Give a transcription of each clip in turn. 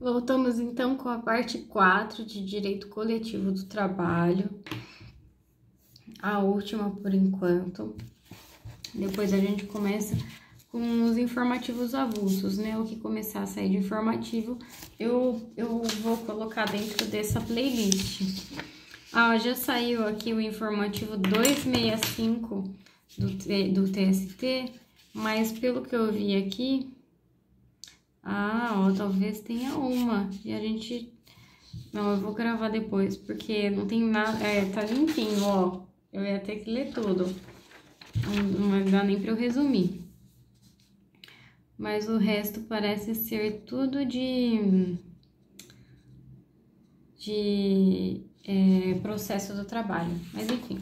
Voltamos então com a parte 4 de Direito Coletivo do Trabalho, a última por enquanto. Depois a gente começa com os informativos avulsos, né? O que começar a sair de informativo, eu vou colocar dentro dessa playlist. Já saiu aqui o informativo 265 do TST, mas pelo que eu vi aqui, talvez tenha uma, e a gente... Não, eu vou gravar depois, porque não tem nada... tá limpinho, ó. Eu ia ter que ler tudo. Não vai dar nem pra eu resumir. Mas o resto parece ser tudo de processo do trabalho. Mas enfim.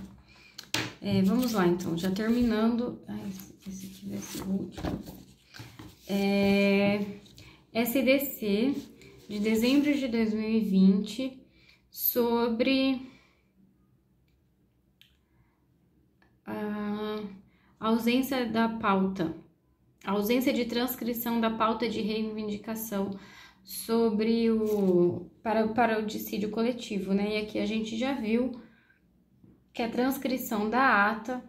Vamos lá, então. Já terminando... esse aqui vai ser o último. SDC de dezembro de 2020 sobre a ausência da pauta, a ausência de transcrição da pauta de reivindicação sobre para o dissídio coletivo, né? E aqui a gente já viu que a transcrição da ata,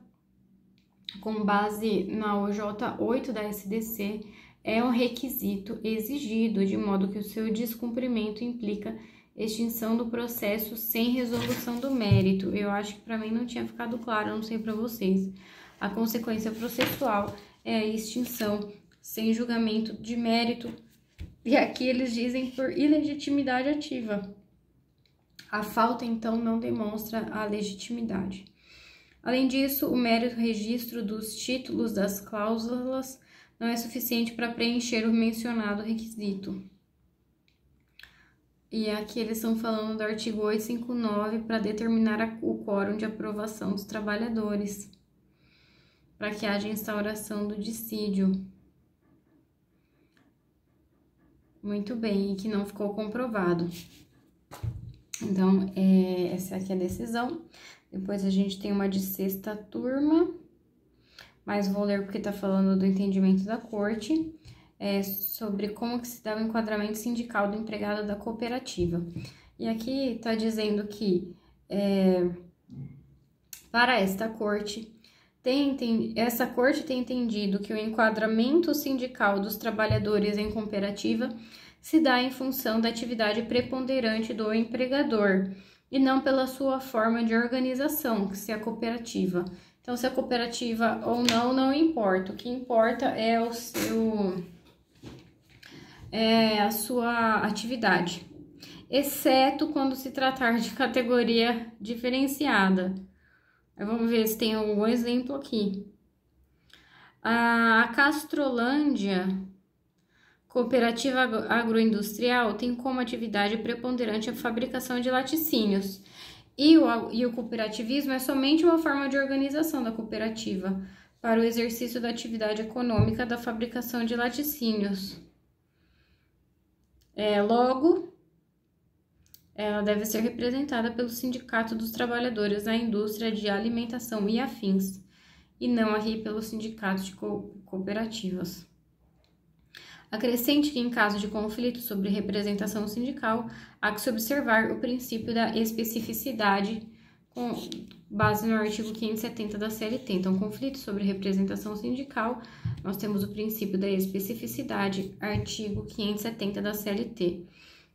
com base na OJ 8 da SDC, é um requisito exigido, de modo que o seu descumprimento implica extinção do processo sem resolução do mérito. Eu acho que para mim não tinha ficado claro, não sei para vocês. A consequência processual é a extinção sem julgamento de mérito, e aqui eles dizem por ilegitimidade ativa. A falta, então, não demonstra a legitimidade. Além disso, o mero registro dos títulos das cláusulas não é suficiente para preencher o mencionado requisito. E aqui eles estão falando do artigo 859 para determinar o quórum de aprovação dos trabalhadores, para que haja instauração do dissídio. Muito bem, e que não ficou comprovado. Então, essa aqui é a decisão. Depois a gente tem uma de sexta turma, mas vou ler porque está falando do entendimento da corte, sobre como que se dá o enquadramento sindical do empregado da cooperativa. E aqui está dizendo que, para esta corte, essa corte tem entendido que o enquadramento sindical dos trabalhadores em cooperativa se dá em função da atividade preponderante do empregador, e não pela sua forma de organização, que se é cooperativa. Então, se é cooperativa ou não, não importa. O que importa é a sua atividade, exceto quando se tratar de categoria diferenciada. Vamos ver se tem algum exemplo aqui. A Castrolândia Cooperativa Agroindustrial tem como atividade preponderante a fabricação de laticínios. E o cooperativismo é somente uma forma de organização da cooperativa para o exercício da atividade econômica da fabricação de laticínios. Logo, ela deve ser representada pelo Sindicato dos Trabalhadores da Indústria de Alimentação e Afins, e não aqui pelos sindicatos de cooperativas. Acrescente que, em caso de conflito sobre representação sindical, há que se observar o princípio da especificidade com base no artigo 570 da CLT. Então, conflito sobre representação sindical, nós temos o princípio da especificidade, artigo 570 da CLT.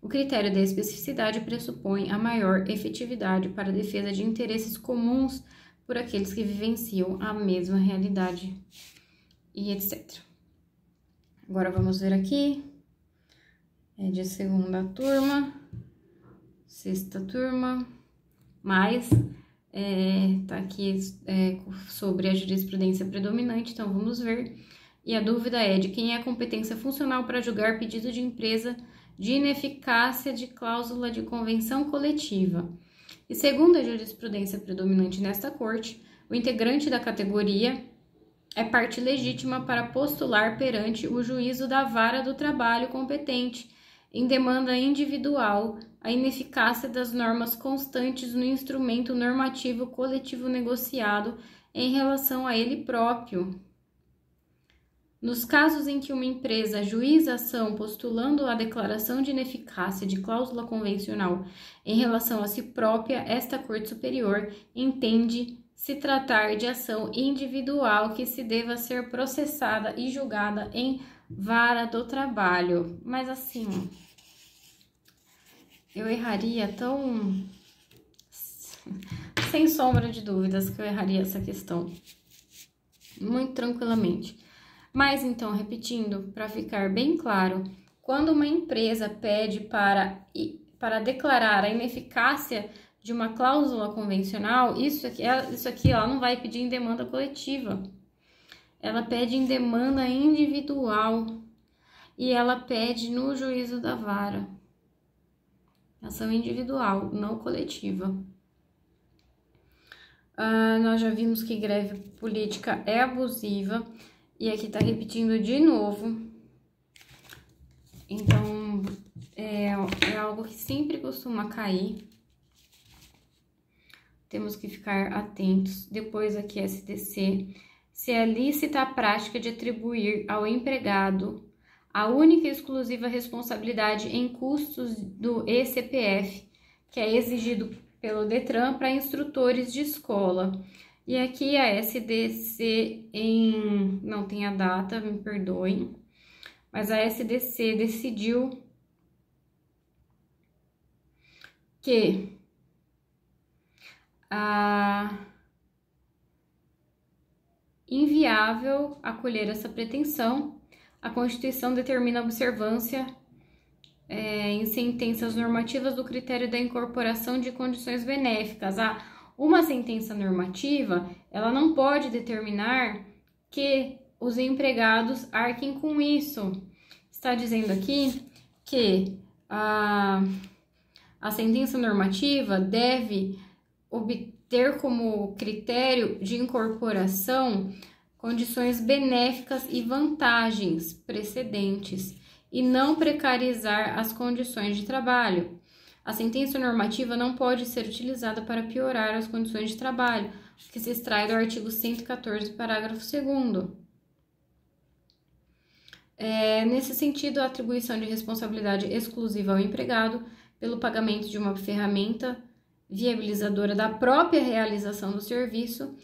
O critério da especificidade pressupõe a maior efetividade para a defesa de interesses comuns por aqueles que vivenciam a mesma realidade, e etc. Agora vamos ver aqui, de segunda turma, sexta turma, mas tá aqui sobre a jurisprudência predominante, então vamos ver. E a dúvida é de quem é a competência funcional para julgar pedido de empresa de ineficácia de cláusula de convenção coletiva. E segundo a jurisprudência predominante nesta corte, o integrante da categoria é parte legítima para postular perante o juízo da vara do trabalho competente, em demanda individual, a ineficácia das normas constantes no instrumento normativo coletivo negociado em relação a ele próprio. Nos casos em que uma empresa ajuiza ação postulando a declaração de ineficácia de cláusula convencional em relação a si própria, esta Corte Superior entende se tratar de ação individual que se deva ser processada e julgada em vara do trabalho. Mas assim, eu erraria tão... sem sombra de dúvidas que eu erraria essa questão. Muito tranquilamente. Mas então, repetindo, para ficar bem claro, quando uma empresa pede para declarar a ineficácia de uma cláusula convencional, isso aqui ela não vai pedir em demanda coletiva. Ela pede em demanda individual e ela pede no juízo da vara. Ação individual, não coletiva. Nós já vimos que greve política é abusiva. E aqui tá repetindo de novo. Então, é algo que sempre costuma cair. Temos que ficar atentos. Depois aqui, SDC. Se é lícita a prática de atribuir ao empregado a única e exclusiva responsabilidade em custos do ECPF, que é exigido pelo DETRAN para instrutores de escola. E aqui a SDC não tem a data, me perdoem, mas a SDC decidiu que inviável acolher essa pretensão. A Constituição determina a observância em sentenças normativas do critério da incorporação de condições benéficas. Uma sentença normativa, ela não pode determinar que os empregados arquem com isso. Está dizendo aqui que a sentença normativa deve obter como critério de incorporação condições benéficas e vantagens precedentes e não precarizar as condições de trabalho. A sentença normativa não pode ser utilizada para piorar as condições de trabalho, que se extrai do artigo 114, parágrafo 2º. Nesse sentido, a atribuição de responsabilidade exclusiva ao empregado pelo pagamento de uma ferramenta viabilizadora da própria realização do serviço,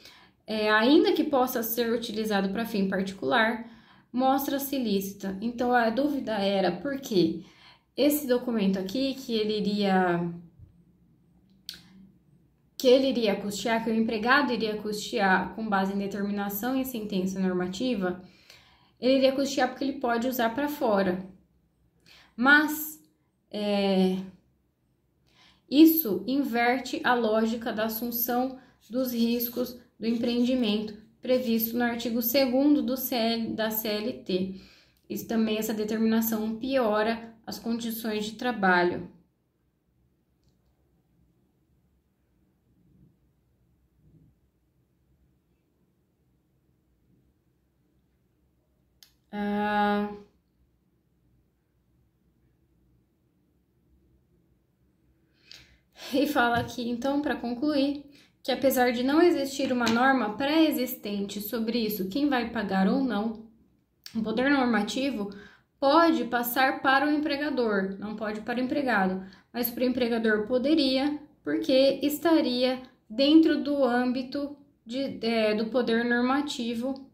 ainda que possa ser utilizado para fim particular, mostra-se lícita. Então, a dúvida era por quê? Esse documento aqui, que ele iria custear, que o empregado iria custear com base em determinação em sentença normativa, ele iria custear porque ele pode usar para fora. Mas, isso inverte a lógica da assunção dos riscos do empreendimento previsto no artigo 2º da CLT. Isso também, essa determinação piora as condições de trabalho. E fala aqui, então, para concluir, que apesar de não existir uma norma pré-existente sobre isso, quem vai pagar ou não, o poder normativo pode passar para o empregador, não pode para o empregado, mas para o empregador poderia, porque estaria dentro do âmbito do poder normativo,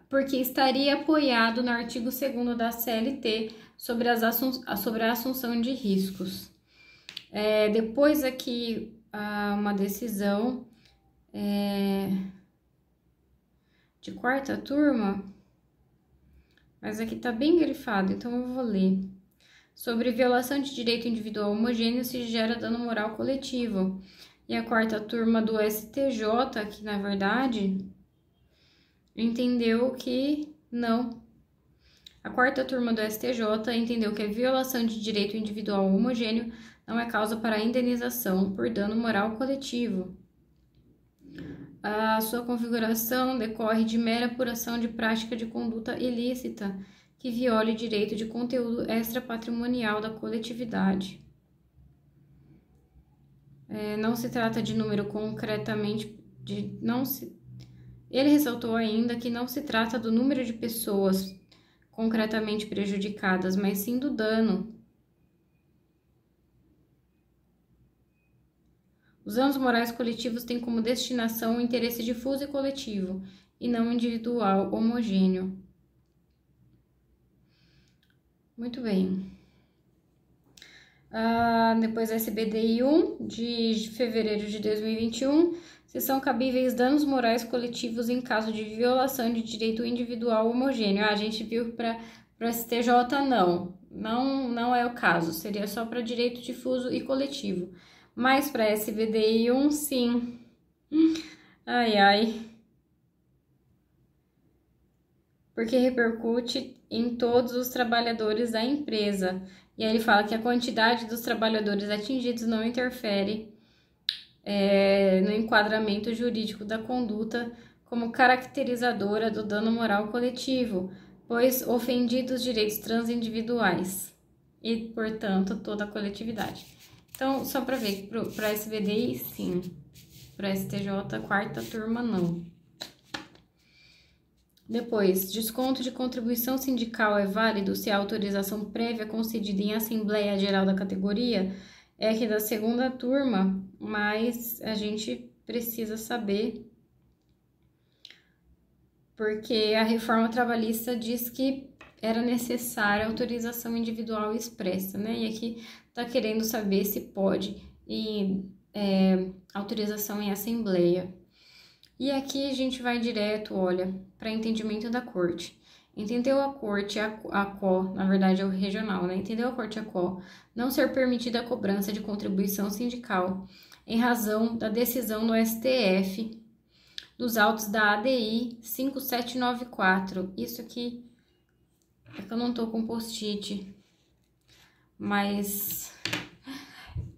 porque estaria apoiado no artigo 2º da CLT sobre a assunção de riscos. Depois aqui, uma decisão de quarta turma, mas aqui tá bem grifado, então eu vou ler. Sobre violação de direito individual homogêneo se gera dano moral coletivo. E a quarta turma do STJ, que na verdade entendeu que não. A quarta turma do STJ entendeu que a violação de direito individual homogêneo não é causa para indenização por dano moral coletivo. A sua configuração decorre de mera apuração de prática de conduta ilícita que viole direito de conteúdo extrapatrimonial da coletividade. Não se trata de número concretamente Ele ressaltou ainda que não se trata do número de pessoas concretamente prejudicadas, mas sim do dano. Os danos morais coletivos têm como destinação o interesse difuso e coletivo, e não individual homogêneo. Muito bem. Depois SBDI 1, de fevereiro de 2021, se são cabíveis danos morais coletivos em caso de violação de direito individual homogêneo. A gente viu para o STJ, não é o caso, seria só para direito difuso e coletivo. Mas para SBDI 1, sim. Ai. Porque repercute em todos os trabalhadores da empresa. E aí ele fala que a quantidade dos trabalhadores atingidos não interfere no enquadramento jurídico da conduta como caracterizadora do dano moral coletivo, pois ofendidos direitos transindividuais e, portanto, toda a coletividade. Então, só para ver, para SBDI, sim. Para STJ, quarta turma, não. Depois, desconto de contribuição sindical é válido se a autorização prévia concedida em Assembleia Geral da categoria é aqui da segunda turma, mas a gente precisa saber, porque a reforma trabalhista diz que era necessária autorização individual expressa, né? E aqui tá querendo saber se pode autorização em Assembleia. E aqui a gente vai direto, olha, para entendimento da corte. Entendeu a corte, a qual, na verdade é o regional, né? Entendeu a corte a qual não ser permitida a cobrança de contribuição sindical em razão da decisão do STF dos autos da ADI 5794. Isso aqui é que eu não tô com post-it, mas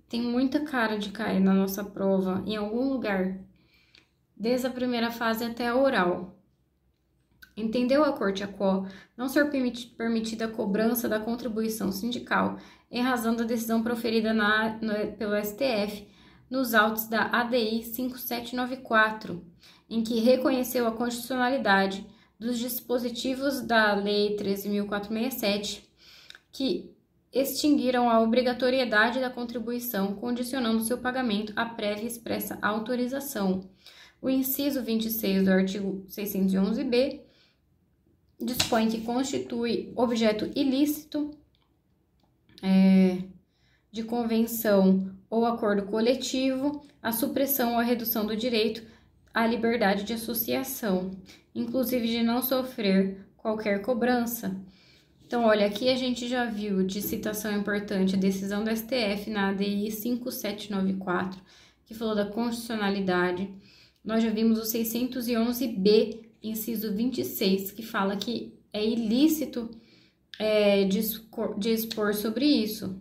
tem muita cara de cair na nossa prova em algum lugar, desde a primeira fase até a oral. Entendeu a corte a qual não ser permitida a cobrança da contribuição sindical em razão da decisão proferida pelo STF nos autos da ADI 5794, em que reconheceu a constitucionalidade dos dispositivos da Lei 13.467, que extinguiram a obrigatoriedade da contribuição, condicionando seu pagamento à prévia e expressa autorização. O inciso 26 do artigo 611b dispõe que constitui objeto ilícito de convenção ou acordo coletivo a supressão ou a redução do direito à liberdade de associação, inclusive de não sofrer qualquer cobrança. Então, olha, aqui a gente já viu de citação importante a decisão do STF na ADI 5794, que falou da constitucionalidade. Nós já vimos o 611b, inciso 26, que fala que é ilícito dispor sobre isso.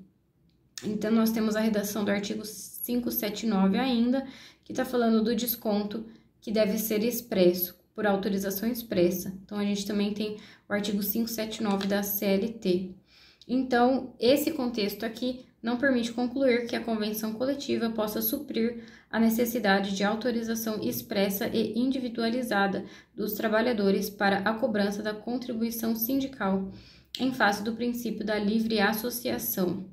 Então, nós temos a redação do artigo 579 ainda, que está falando do desconto que deve ser expresso, por autorização expressa. Então, a gente também tem o artigo 579 da CLT. Então, esse contexto aqui não permite concluir que a convenção coletiva possa suprir a necessidade de autorização expressa e individualizada dos trabalhadores para a cobrança da contribuição sindical em face do princípio da livre associação.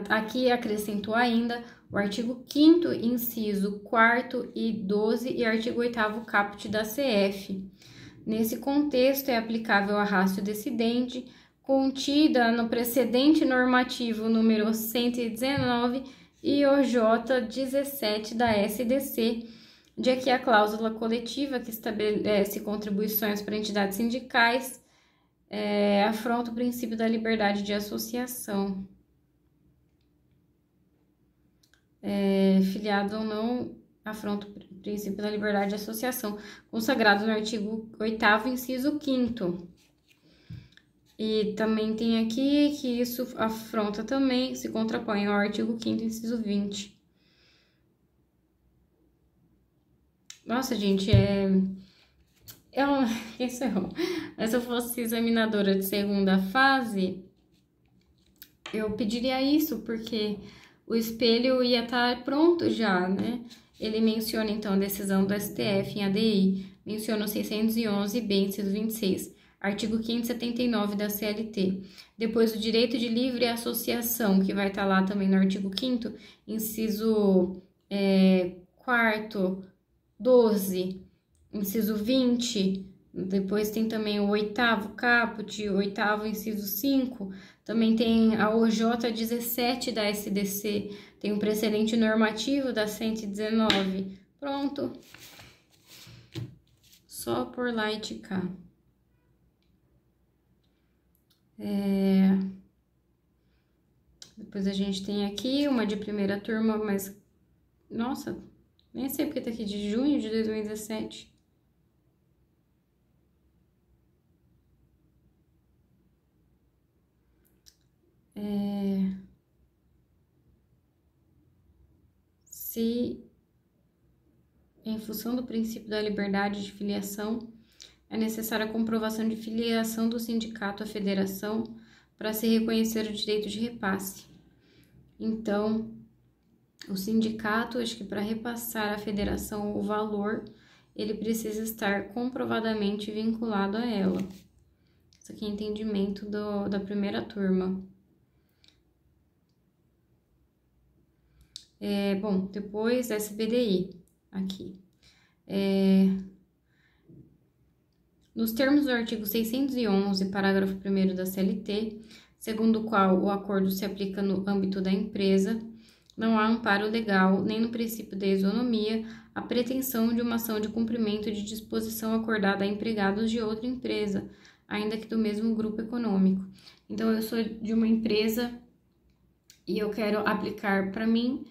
Aqui acrescentou ainda o artigo 5º, inciso 4º e 12 e artigo 8º caput da CF. Nesse contexto, é aplicável a ratio decidente contida no precedente normativo número 119 e OJ 17 da SDC, de que a cláusula coletiva que estabelece contribuições para entidades sindicais afronta o princípio da liberdade de associação. Filiados ou não, afronta o princípio da liberdade de associação, consagrado no artigo 8º, inciso 5º. E também tem aqui que isso afronta também, se contrapõe ao artigo 5º, inciso 20. Nossa, gente, isso é bom. Mas se eu fosse examinadora de segunda fase, eu pediria isso, porque o espelho ia estar pronto já, né? ele menciona, então, a decisão do STF em ADI, menciona o 611b, inciso 26, artigo 579 da CLT. Depois, o direito de livre associação, que vai estar lá também no artigo 5º, inciso 4º, 12, inciso 20, depois tem também o 8º caput, o 8º inciso 5, também tem a OJ 17 da SDC, tem um precedente normativo da 119. Pronto. Só por lá e cá. Depois a gente tem aqui uma de primeira turma, mas... Nossa, nem sei porque tá aqui de junho de 2017. Se, em função do princípio da liberdade de filiação, é necessária a comprovação de filiação do sindicato à federação para se reconhecer o direito de repasse. Então, o sindicato, acho que para repassar à federação o valor, ele precisa estar comprovadamente vinculado a ela. Isso aqui é entendimento da primeira turma. Bom, depois SBDI, aqui. Nos termos do artigo 611, parágrafo 1º da CLT, segundo o qual o acordo se aplica no âmbito da empresa, não há amparo legal, nem no princípio da isonomia, a pretensão de uma ação de cumprimento de disposição acordada a empregados de outra empresa, ainda que do mesmo grupo econômico. Então, eu sou de uma empresa e eu quero aplicar para mim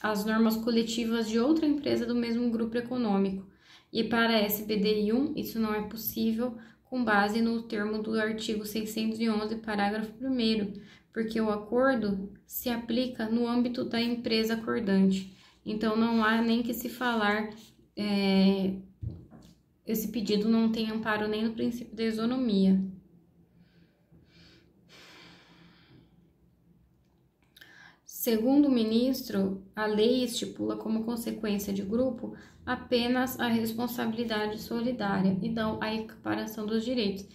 as normas coletivas de outra empresa do mesmo grupo econômico. E para a SBDI 1, isso não é possível com base no termo do artigo 611, parágrafo 1º, porque o acordo se aplica no âmbito da empresa acordante. Então, não há nem que se falar, esse pedido não tem amparo nem no princípio da isonomia. Segundo o ministro, a lei estipula como consequência de grupo apenas a responsabilidade solidária e não a equiparação dos direitos.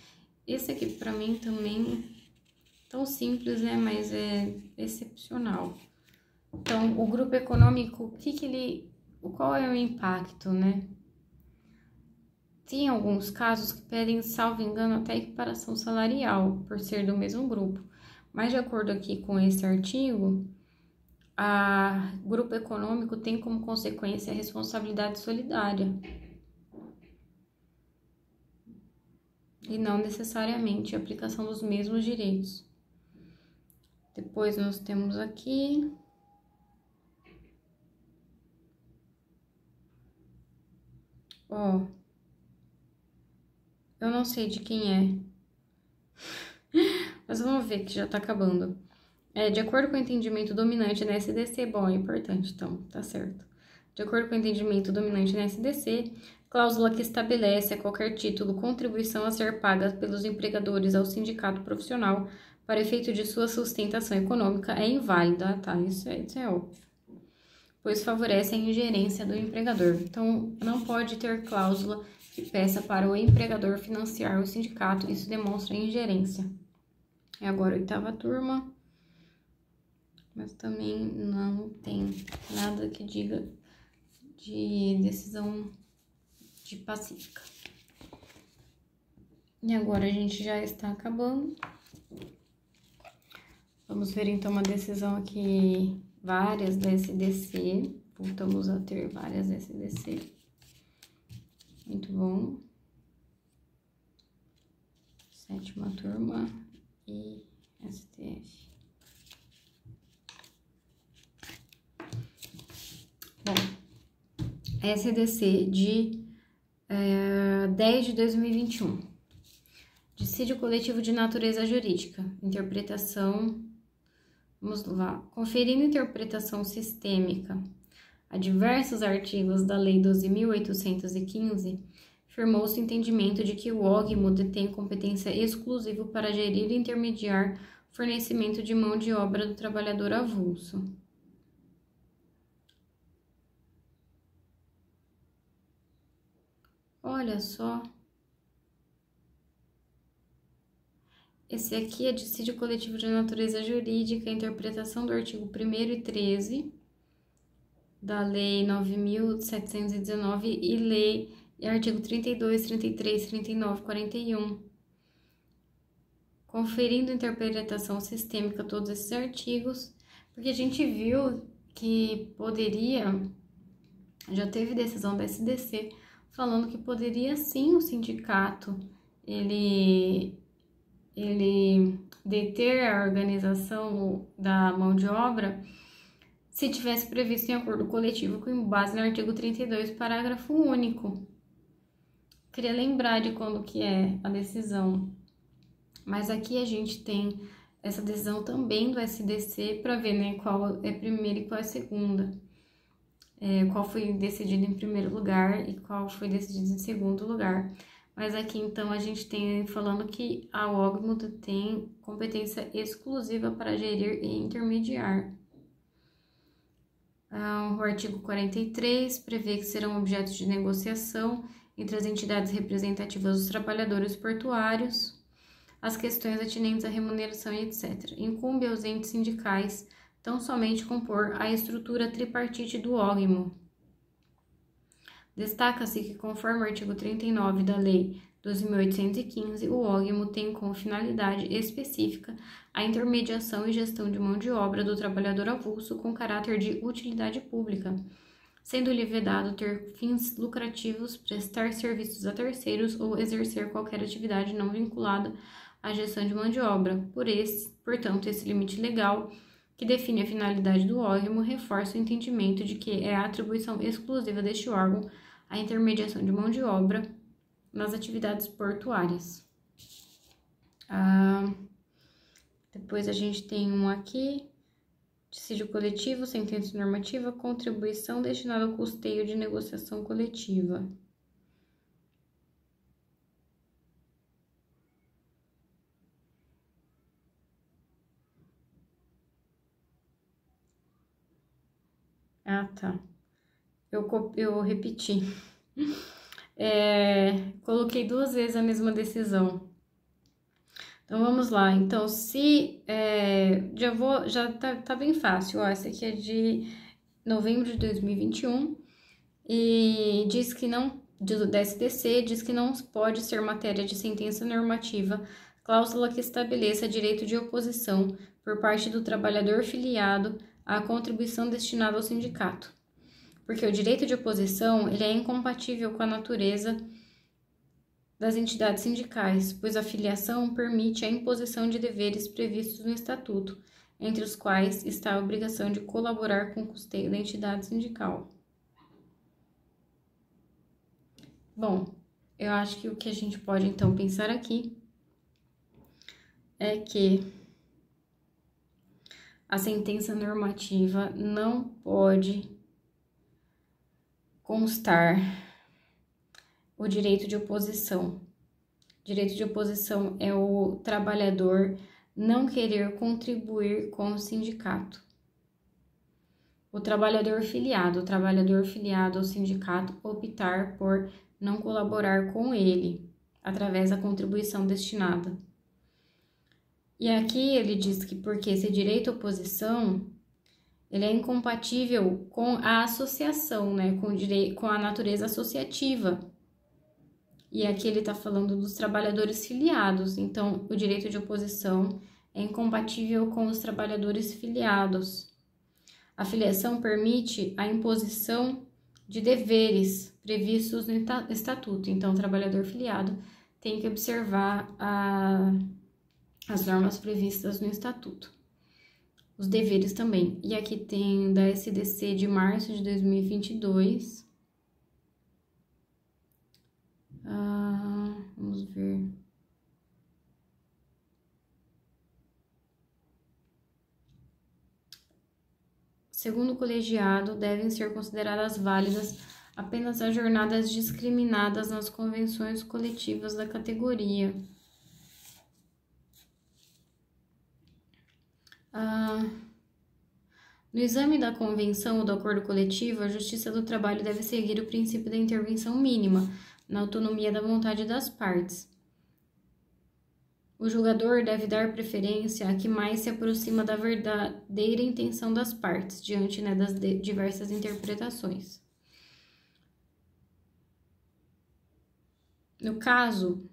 Esse aqui, para mim, também tão simples, né? Mas é excepcional. Então, o grupo econômico, qual é o impacto, né? Tem alguns casos que pedem, salvo engano, até equiparação salarial, por ser do mesmo grupo. Mas, de acordo aqui com esse artigo, o grupo econômico tem como consequência a responsabilidade solidária. E não necessariamente a aplicação dos mesmos direitos. Depois nós temos aqui... eu não sei de quem é. Mas vamos ver que já tá acabando. De acordo com o entendimento dominante na SDC, bom, é importante, então, tá certo. De acordo com o entendimento dominante na SDC, cláusula que estabelece a qualquer título contribuição a ser paga pelos empregadores ao sindicato profissional para efeito de sua sustentação econômica é inválida, tá? Isso é óbvio. Pois favorece a ingerência do empregador. Então, não pode ter cláusula que peça para o empregador financiar o sindicato, isso demonstra ingerência. É agora a 8ª turma. Mas também não tem nada que diga de decisão de pacífica. E agora a gente já está acabando. Vamos ver então uma decisão aqui, várias da SDC. Voltamos a ter várias SDC. Muito bom. 7ª turma e STF. Bom, SDC de 10 de 2021. Dissídio coletivo de natureza jurídica. Interpretação. Vamos lá. Conferindo interpretação sistêmica a diversos artigos da Lei 12.815, firmou-se o entendimento de que o OGMO detém competência exclusiva para gerir e intermediar fornecimento de mão de obra do trabalhador avulso. olha só. Esse aqui é dissídio coletivo de natureza jurídica, interpretação do artigo 1º e 13 da Lei 9.719 e Lei artigo 32, 33, 39, 41. Conferindo interpretação sistêmica a todos esses artigos, porque a gente viu que poderia, já teve decisão da SDC, falando que poderia sim o sindicato, ele deter a organização da mão de obra se tivesse previsto em acordo coletivo com base no artigo 32, parágrafo único. Queria lembrar de quando que é a decisão, mas aqui a gente tem essa decisão também do SDC para ver, né, qual é a primeira e qual é a segunda. Qual foi decidido em primeiro lugar e qual foi decidido em segundo lugar. Mas aqui, então, a gente tem falando que a OGMO tem competência exclusiva para gerir e intermediar. O artigo 43 prevê que serão objetos de negociação entre as entidades representativas dos trabalhadores portuários as questões atinentes à remuneração e etc. Incumbe aos entes sindicais tão somente compor a estrutura tripartite do OGMO. Destaca-se que, conforme o artigo 39 da Lei 12.815, o OGMO tem como finalidade específica a intermediação e gestão de mão de obra do trabalhador avulso com caráter de utilidade pública, sendo-lhe vedado ter fins lucrativos, prestar serviços a terceiros ou exercer qualquer atividade não vinculada à gestão de mão de obra. Portanto, esse limite legal que define a finalidade do OGMO reforça o entendimento de que é a atribuição exclusiva deste órgão a intermediação de mão de obra nas atividades portuárias. Depois a gente tem um aqui, dissídio coletivo, sentença normativa, contribuição destinada ao custeio de negociação coletiva. Tá. Eu repeti. Coloquei 2 vezes a mesma decisão. Então, vamos lá. Então, se... já tá bem fácil. Ó, essa aqui é de novembro de 2021 e diz que não... da SDC, diz que não pode ser matéria de sentença normativa cláusula que estabeleça direito de oposição por parte do trabalhador filiado à contribuição destinada ao sindicato. Porque o direito de oposição ele é incompatível com a natureza das entidades sindicais, pois a filiação permite a imposição de deveres previstos no Estatuto, entre os quais está a obrigação de colaborar com o custeio da entidade sindical. Bom, eu acho que o que a gente pode então pensar aqui é que a sentença normativa não pode constar o direito de oposição. Direito de oposição é o trabalhador não querer contribuir com o sindicato. O trabalhador filiado ao sindicato optar por não colaborar com ele através da contribuição destinada. E aqui ele diz que porque esse direito à oposição ele é incompatível com a associação, né, com a natureza associativa. E aqui ele está falando dos trabalhadores filiados, então o direito de oposição é incompatível com os trabalhadores filiados. A filiação permite a imposição de deveres previstos no estatuto, então o trabalhador filiado tem que observar as normas previstas no estatuto. Os deveres também. E aqui tem da SDC de março de 2022. Vamos ver. Segundo o colegiado, devem ser consideradas válidas apenas as jornadas discriminadas nas convenções coletivas da categoria. No exame da convenção ou do acordo coletivo, a Justiça do Trabalho deve seguir o princípio da intervenção mínima, na autonomia da vontade das partes. O julgador deve dar preferência a que mais se aproxima da verdadeira intenção das partes, diante, né, das diversas interpretações. No caso,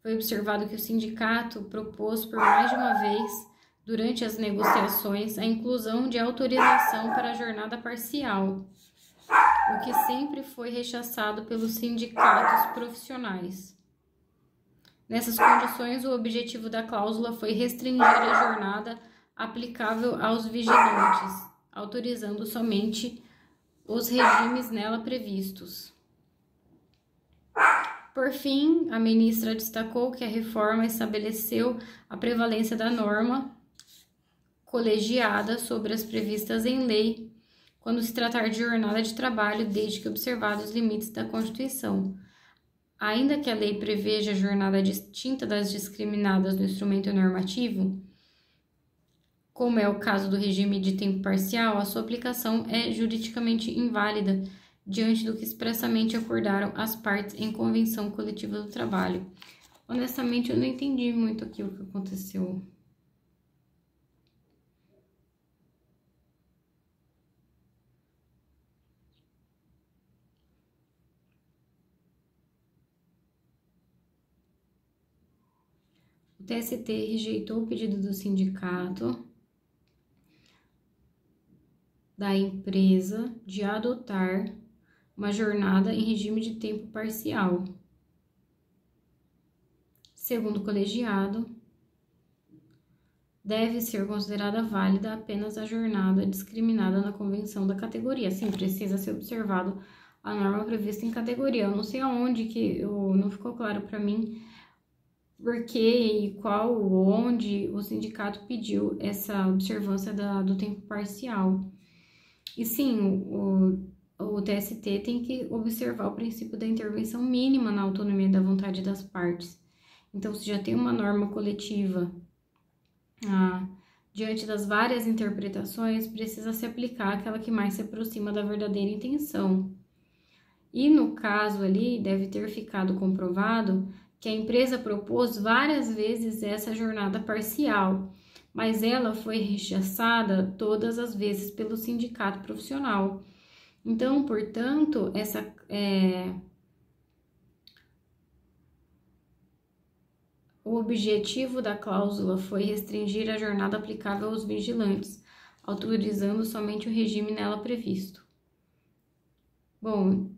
foi observado que o sindicato propôs por mais de uma vez, durante as negociações, a inclusão de autorização para a jornada parcial, o que sempre foi rechaçado pelos sindicatos profissionais. Nessas condições, o objetivo da cláusula foi restringir a jornada aplicável aos vigilantes, autorizando somente os regimes nela previstos. Por fim, a ministra destacou que a reforma estabeleceu a prevalência da norma colegiada sobre as previstas em lei, quando se tratar de jornada de trabalho, desde que observados os limites da Constituição. Ainda que a lei preveja jornada distinta das discriminadas no instrumento normativo, como é o caso do regime de tempo parcial, a sua aplicação é juridicamente inválida diante do que expressamente acordaram as partes em convenção coletiva do trabalho. Honestamente, eu não entendi muito aqui o que aconteceu. O TST rejeitou o pedido do sindicato da empresa de adotar uma jornada em regime de tempo parcial. Segundo o colegiado, deve ser considerada válida apenas a jornada discriminada na convenção da categoria. Sim, precisa ser observado a norma prevista em categoria. Eu não sei aonde que não ficou claro para mim por que e qual, onde o sindicato pediu essa observância do tempo parcial. E sim, o TST tem que observar o princípio da intervenção mínima na autonomia da vontade das partes. Então, se já tem uma norma coletiva, diante das várias interpretações, precisa se aplicar aquela que mais se aproxima da verdadeira intenção. E no caso ali, deve ter ficado comprovado que a empresa propôs várias vezes essa jornada parcial, mas ela foi rechaçada todas as vezes pelo sindicato profissional. Então, portanto, o objetivo da cláusula foi restringir a jornada aplicável aos vigilantes, autorizando somente o regime nela previsto. Bom,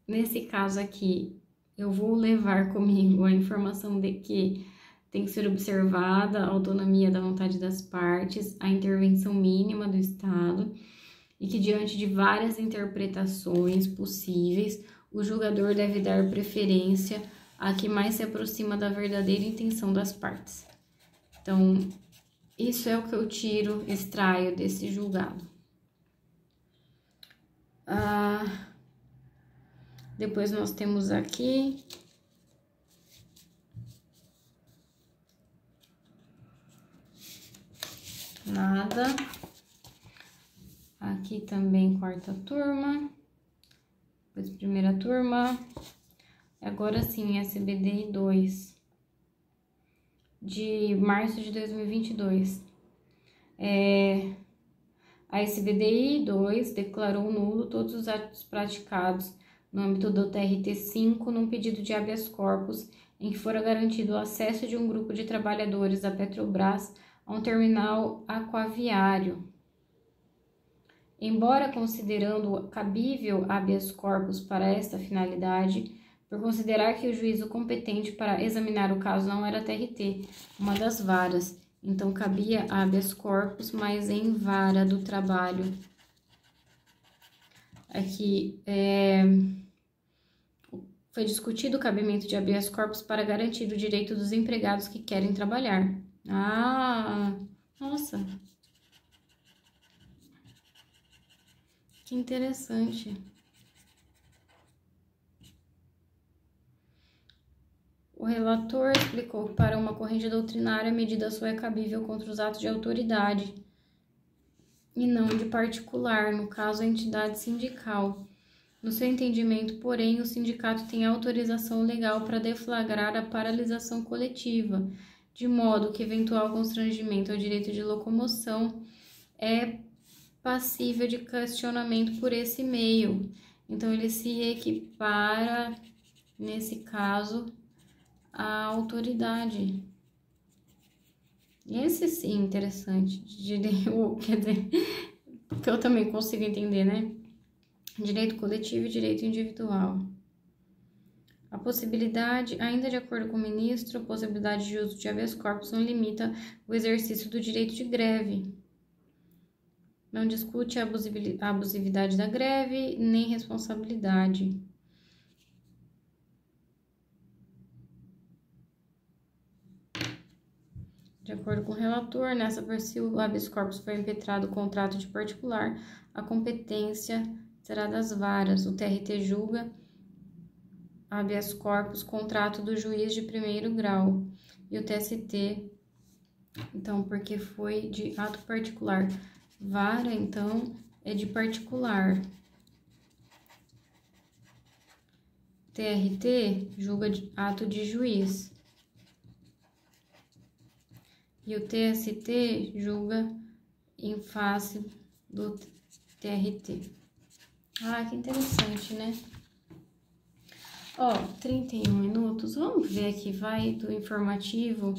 nesse caso aqui, eu vou levar comigo a informação de que tem que ser observada a autonomia da vontade das partes, a intervenção mínima do Estado, e que diante de várias interpretações possíveis, o julgador deve dar preferência a que mais se aproxima da verdadeira intenção das partes. Então, isso é o que eu extraio desse julgado. Depois nós temos aqui nada. Aqui também quarta turma. Depois primeira turma. Agora sim, SBDI 2 de março de 2022. A SBDI 2 declarou nulo todos os atos praticados no âmbito do TRT-5 num pedido de habeas corpus em que fora garantido o acesso de um grupo de trabalhadores da Petrobras a um terminal aquaviário. Embora considerando cabível habeas corpus para esta finalidade, por considerar que o juízo competente para examinar o caso não era TRT, uma das varas, então cabia habeas corpus, mas em vara do trabalho. Aqui foi discutido o cabimento de habeas corpus para garantir o direito dos empregados que querem trabalhar. Nossa! Que interessante. O relator explicou que para uma corrente doutrinária a medida só é cabível contra os atos de autoridade e não de particular, no caso a entidade sindical. No seu entendimento, porém, o sindicato tem autorização legal para deflagrar a paralisação coletiva, de modo que eventual constrangimento ao direito de locomoção é passível de questionamento por esse meio. Então, ele se equipara, nesse caso, à autoridade. Esse sim, interessante. Quer dizer, que eu também consigo entender, né? Direito coletivo e direito individual. A possibilidade, ainda de acordo com o ministro, a possibilidade de uso de habeas corpus não limita o exercício do direito de greve. Não discute a abusividade da greve, nem responsabilidade. De acordo com o relator, nessa por se o habeas corpus foi impetrado o contrato de particular, a competência será das varas. O TRT julga habeas corpus, contrato do juiz de primeiro grau. E o TST, então, porque foi de ato particular. Vara, então, é de particular. TRT julga de ato de juiz. E o TST julga em face do TRT. Ah, que interessante, né? Ó, 31 minutos. Vamos ver aqui, vai do informativo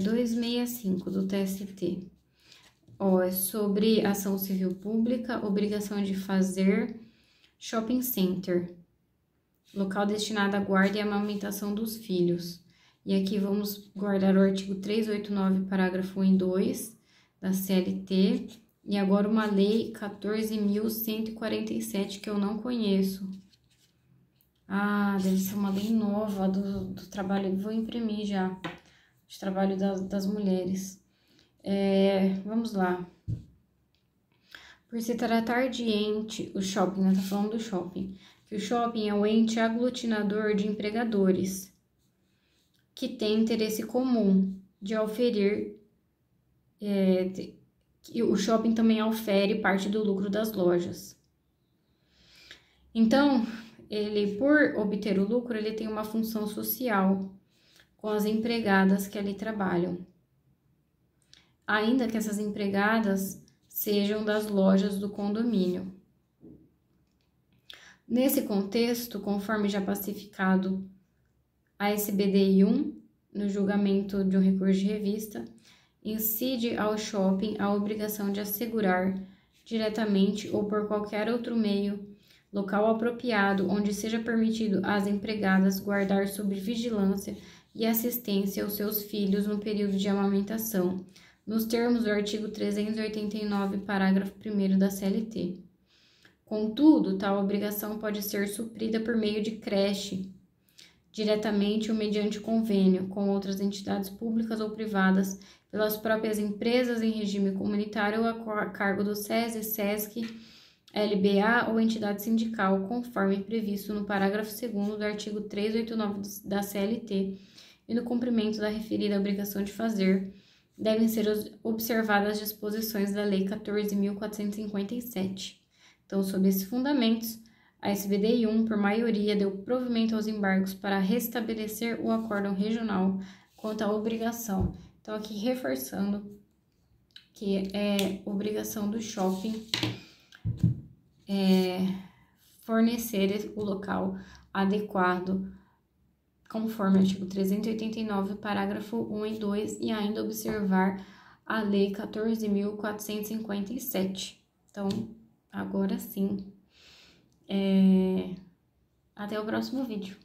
265 do TST. Ó, é sobre ação civil pública, obrigação de fazer shopping center, local destinado à guarda e amamentação dos filhos. E aqui vamos guardar o artigo 389, parágrafo 1 e 2 da CLT. E agora uma lei 14.147 que eu não conheço. Ah, deve ser uma lei nova do trabalho. Vou imprimir já. De trabalho das mulheres. Vamos lá. Por se tratar de ente, o shopping, né? Tá falando do shopping. Que o shopping é o ente aglutinador de empregadores que tem interesse comum de oferir. O shopping também ofere parte do lucro das lojas. Então, ele, por obter o lucro, ele tem uma função social com as empregadas que ali trabalham. Ainda que essas empregadas sejam das lojas do condomínio. Nesse contexto, conforme já pacificado a SBDI 1, no julgamento de um recurso de revista, incide ao shopping a obrigação de assegurar, diretamente ou por qualquer outro meio, local apropriado onde seja permitido às empregadas guardar sob vigilância e assistência aos seus filhos no período de amamentação, nos termos do artigo 389, parágrafo 1º da CLT. Contudo, tal obrigação pode ser suprida por meio de creche, diretamente ou mediante convênio com outras entidades públicas ou privadas, pelas próprias empresas em regime comunitário ou a cargo do SESI, SESC, LBA ou entidade sindical, conforme previsto no parágrafo 2º do artigo 389 da CLT, e no cumprimento da referida obrigação de fazer, devem ser observadas as disposições da Lei 14.457. Então, sob esses fundamentos, a SBDI 1, por maioria, deu provimento aos embargos para restabelecer o acórdão regional quanto à obrigação. Então, aqui reforçando que é obrigação do shopping fornecer o local adequado, conforme o artigo 389, parágrafo 1 e 2, e ainda observar a Lei 14.457. Então, agora sim. Até o próximo vídeo.